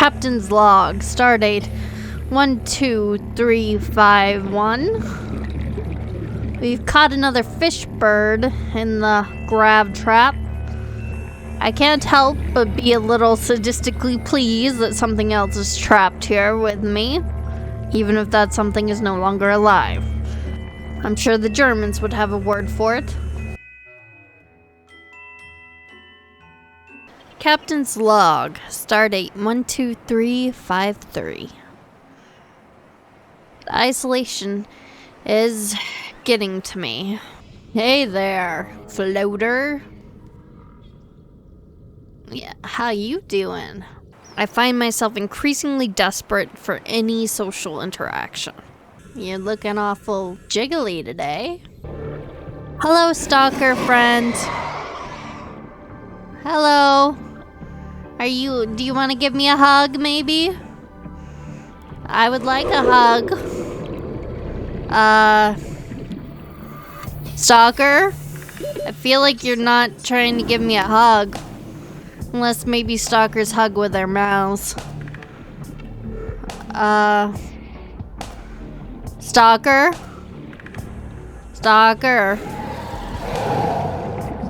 Captain's log, stardate 12351. We've caught another fish bird in the grab trap. I can't help but be a little sadistically pleased that something else is trapped here with me, even if that something is no longer alive. I'm sure the Germans would have a word for it. Captain's log, stardate 12353. The isolation is getting to me. Hey there, floater. Yeah, how you doing? I find myself increasingly desperate for any social interaction. You're looking awful jiggly today. Hello, stalker friend. Hello. Do you want to give me a hug, maybe? I would like a hug. Stalker? I feel like you're not trying to give me a hug. Unless maybe stalkers hug with their mouths. Stalker? Stalker?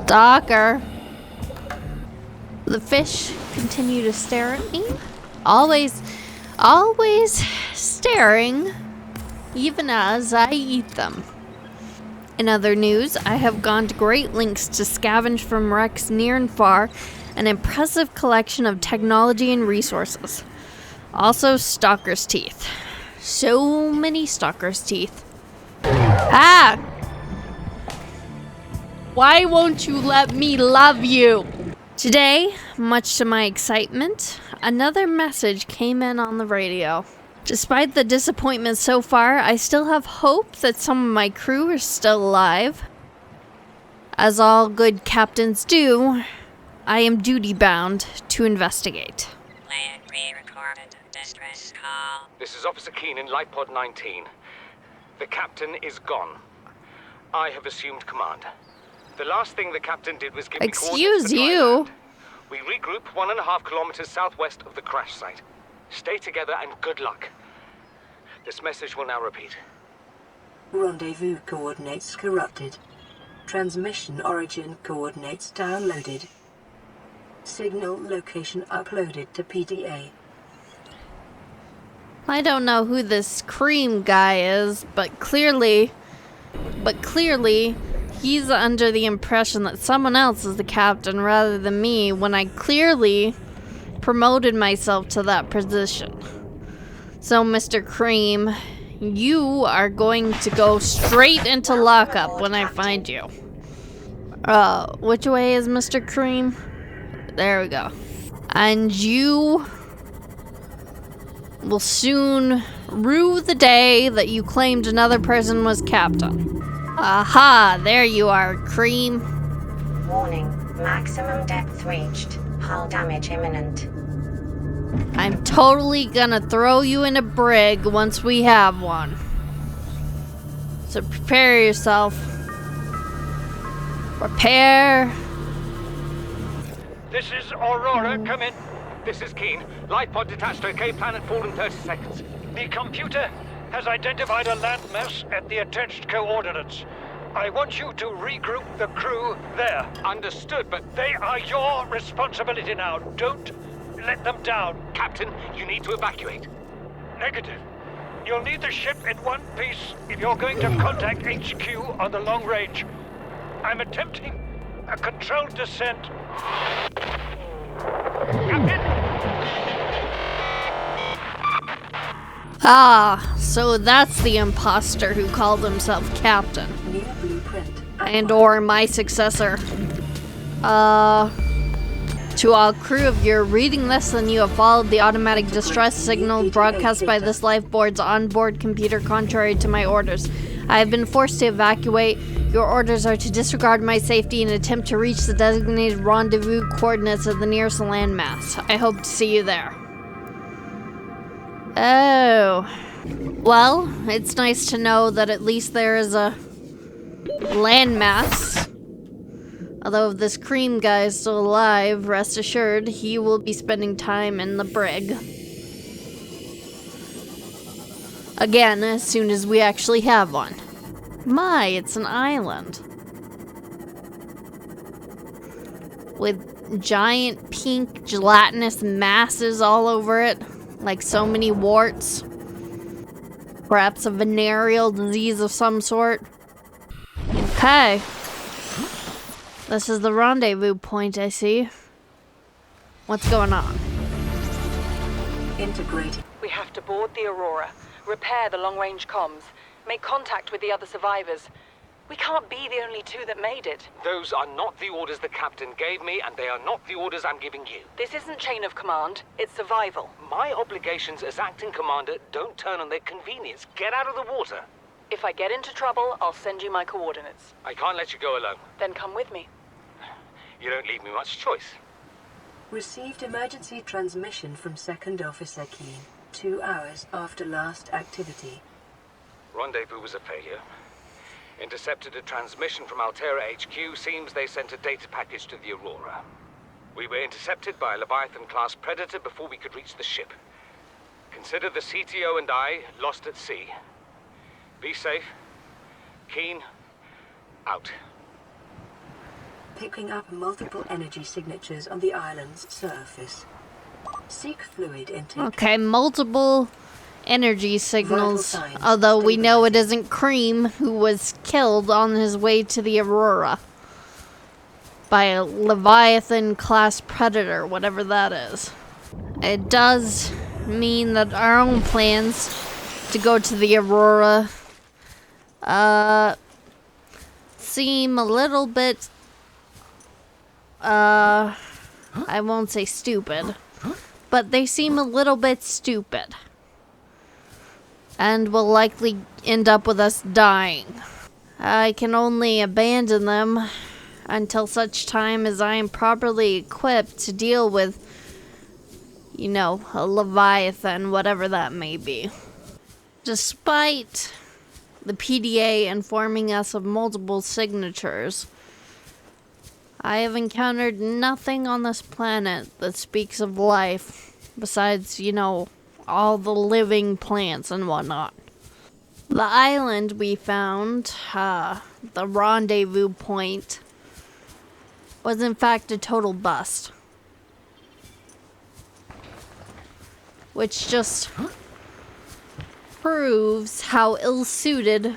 Stalker? The fish continue to stare at me. Always staring, even as I eat them. In other news, I have gone to great lengths to scavenge from wrecks near and far an impressive collection of technology and resources. Also, stalker's teeth. So many stalker's teeth. Ah! Why won't you let me love you? Today, much to my excitement, another message came in on the radio. Despite the disappointment so far, I still have hope that some of my crew are still alive. As all good captains do, I am duty-bound to investigate. Plan pre-recorded distress call. This is Officer Keane in Light Pod 19. The captain is gone. I have assumed command. The last thing the captain did was give me coordinates for dry land. We regroup 1.5 kilometers southwest of the crash site. Stay together and good luck. This message will now repeat. Rendezvous coordinates corrupted. Transmission origin coordinates downloaded. Signal location uploaded to PDA. I don't know who this cream guy is, but clearly he's under the impression that someone else is the captain rather than me when I clearly promoted myself to that position. So, Mr. Cream, you are going to go straight into lockup when I find you. Which way is Mr. Cream? There we go. And you will soon rue the day that you claimed another person was captain. Aha, there you are, Cream. Warning, maximum depth reached. Hull damage imminent. I'm totally gonna throw you in a brig once we have one. So prepare yourself. Prepare. This is Aurora, come in. This is Keane. Light Pod detached, okay? Planet fall in 30 seconds. The computer has identified a landmass at the attached coordinates. I want you to regroup the crew there. Understood, but They are your responsibility now. Don't let them down. Captain, you need to evacuate. Negative. You'll need the ship in one piece if you're going to contact HQ on the long range. I'm attempting a controlled descent. Captain! Ah, so that's the imposter who called himself captain. New blueprint. And or my successor. To all crew, if you're reading this, then you have followed the automatic distress signal broadcast by this lifeboard's onboard computer contrary to my orders. I have been forced to evacuate. Your orders are to disregard my safety and attempt to reach the designated rendezvous coordinates of the nearest landmass. I hope to see you there. Oh. Well, it's nice to know that at least there is a landmass. Although if this cream guy is still alive, rest assured he will be spending time in the brig. Again, as soon as we actually have one. My, it's an island. With giant pink gelatinous masses all over it. Like so many warts. Perhaps a venereal disease of some sort. Okay. This is the rendezvous point, I see. What's going on? Integrating. We have to board the Aurora, repair the long-range comms, make contact with the other survivors. We can't be the only two that made it. Those are not the orders the captain gave me, and they are not the orders I'm giving you. This isn't chain of command, it's survival. My obligations as acting commander don't turn on their convenience. Get out of the water. If I get into trouble, I'll send you my coordinates. I can't let you go alone. Then come with me. You don't leave me much choice. Received emergency transmission from Second Officer Keen, 2 hours after last activity. Rendezvous was a failure. Intercepted a transmission from Altera HQ. Seems they sent a data package to the Aurora. We were intercepted by a Leviathan-class predator before we could reach the ship. Consider the CTO and I lost at sea. Be safe. Keen, out. Picking up multiple energy signatures on the island's surface. Seek fluid intake. Okay, multiple energy signals. Vital signs Although we know it stabilizing. isn't Cream who was killed on his way to the Aurora. By a Leviathan-class predator, whatever that is. It does mean that our own plans to go to the Aurora seem a little bit I won't say stupid, but they seem a little bit stupid and will likely end up with us dying. I can only abandon them until such time as I am properly equipped to deal with, you know, a Leviathan, whatever that may be. Despite the PDA informing us of multiple signatures, I have encountered nothing on this planet that speaks of life besides, you know, all the living plants and whatnot. The island we found, the rendezvous point, was in fact a total bust. Which just proves how ill-suited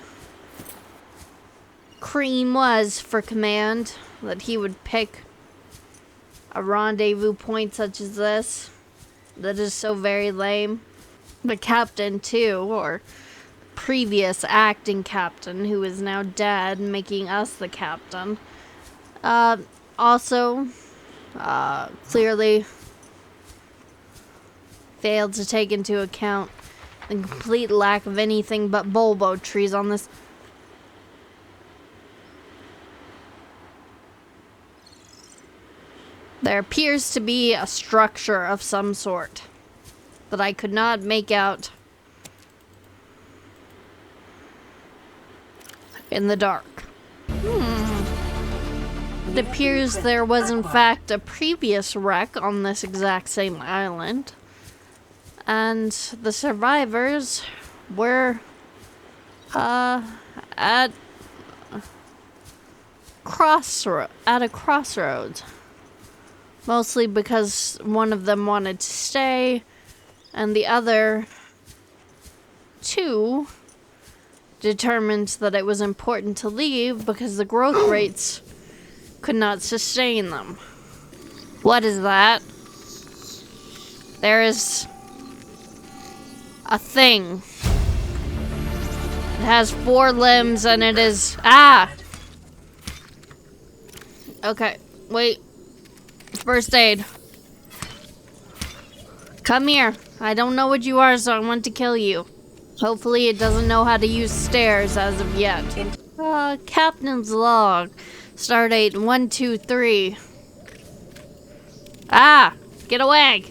Cream was for command, that he would pick a rendezvous point such as this. That is so very lame. The captain too, or previous acting captain who is now dead, making us the captain. Also, clearly failed to take into account the complete lack of anything but bulbo trees on this. There appears to be a structure of some sort that I could not make out in the dark. It appears there was in fact a previous wreck on this exact same island, and the survivors were at a crossroads. Mostly because one of them wanted to stay, and the other two determined that it was important to leave because the growth rates could not sustain them. What is that? There is a thing. It has 4 limbs and it is... Ah! Okay, wait. First aid. Come here. I don't know what you are, so I want to kill you. Hopefully it doesn't know how to use stairs as of yet. Captain's log. Stardate 123. Ah! Get away!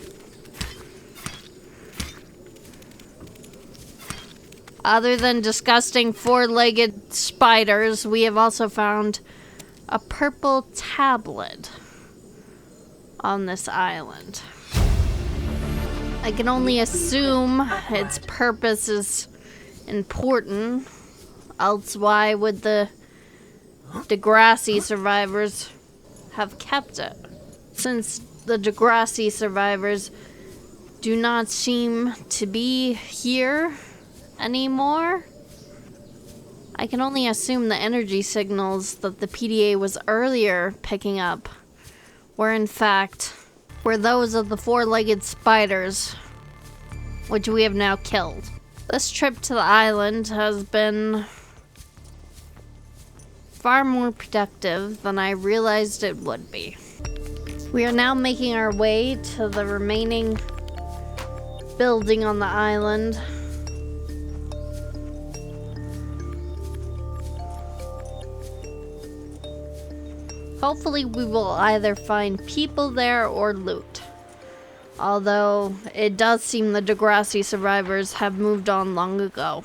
Other than disgusting 4-legged spiders, we have also found a purple tablet on this island. I can only assume its purpose is important. Else why would the Degrassi survivors have kept it? Since the Degrassi survivors do not seem to be here anymore, I can only assume the energy signals that the PDA was earlier picking up were those of the four-legged spiders, which we have now killed. This trip to the island has been far more productive than I realized it would be. We are now making our way to the remaining building on the island. Hopefully we will either find people there or loot. Although it does seem the Degrassi survivors have moved on long ago.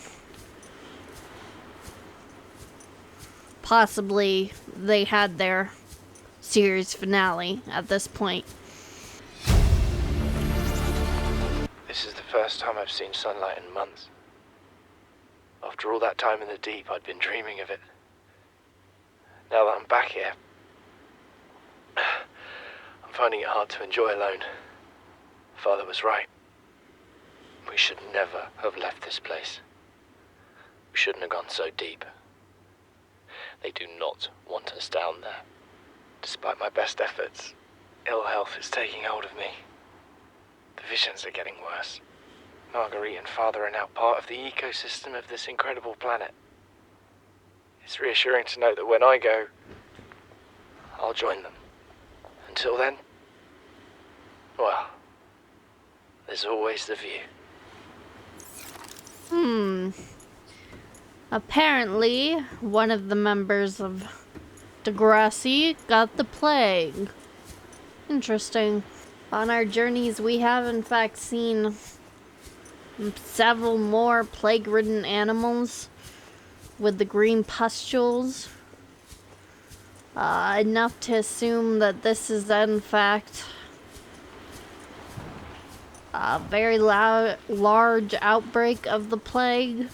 Possibly they had their series finale at this point. This is the first time I've seen sunlight in months. After all that time in the deep, I'd been dreaming of it. Now that I'm back here, I'm finding it hard to enjoy alone. Father was right. We should never have left this place. We shouldn't have gone so deep. They do not want us down there. Despite my best efforts, ill health is taking hold of me. The visions are getting worse. Marguerite and Father are now part of the ecosystem of this incredible planet. It's reassuring to know that when I go, I'll join them. Until then, well, there's always the view. Apparently, one of the members of Degrassi got the plague. Interesting. On our journeys, we have in fact seen several more plague-ridden animals with the green pustules. Enough to assume that this is in fact a very large outbreak of the plague.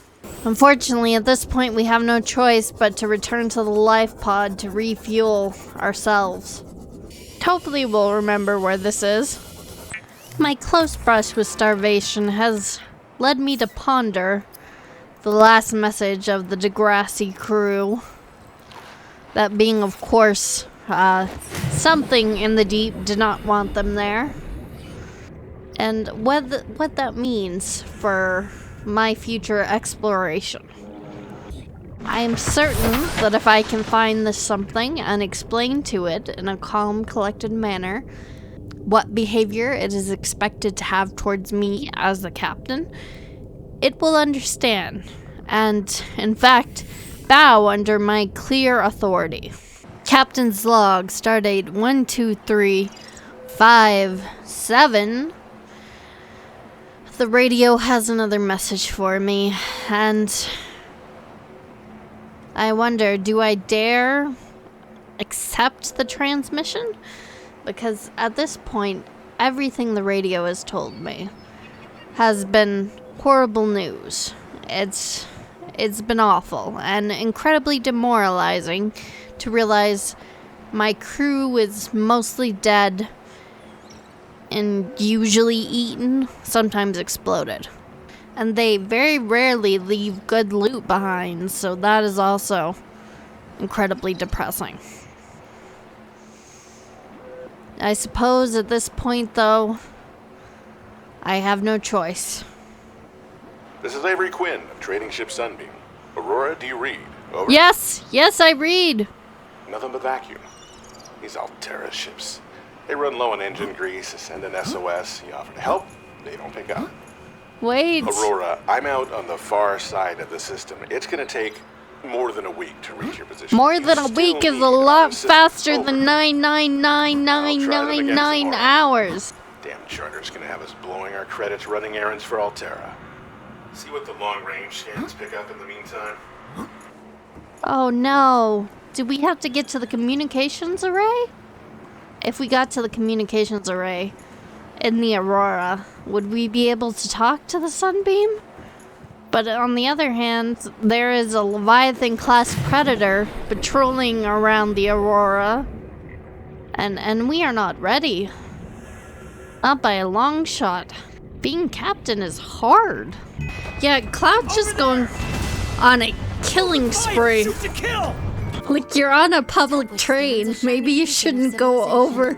Unfortunately, at this point, we have no choice but to return to the life pod to refuel ourselves. Hopefully we'll remember where this is. My close brush with starvation has led me to ponder the last message of the Degrassi crew. That being, of course, something in the deep did not want them there. And what that means for my future exploration. I am certain that if I can find this something and explain to it in a calm, collected manner what behavior it is expected to have towards me as the captain, it will understand and, in fact, bow under my clear authority. Captain's log, stardate 12357. The radio has another message for me, and I wonder, do I dare accept the transmission? Because at this point, everything the radio has told me has been horrible news. It's been awful and incredibly demoralizing to realize my crew is mostly dead and usually eaten, sometimes exploded. And they very rarely leave good loot behind, so that is also incredibly depressing. I suppose at this point, though, I have no choice. This is Avery Quinn of Trading Ship Sunbeam. Aurora, do you read? Over. Yes, I read. Nothing but vacuum. These Altera ships. They run low on engine grease, send an SOS, you offer to help, they don't pick up. Wait. Aurora, I'm out on the far side of the system. It's gonna take more than a week to reach your position. More than a week is a lot faster than 9999999 hours. Damn charter's gonna have us blowing our credits running errands for Altera. See what the long-range scans pick up in the meantime. Oh no. Do we have to get to the communications array? If we got to the communications array in the Aurora, would we be able to talk to the Sunbeam? But on the other hand, there is a Leviathan-class predator patrolling around the Aurora. And we are not ready. Not by a long shot. Being captain is hard. Yeah, Cloud's just going on a killing spree. Like you're on a public train. Maybe you shouldn't go over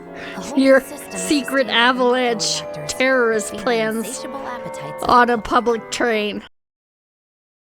your secret avalanche terrorist plans on a public train.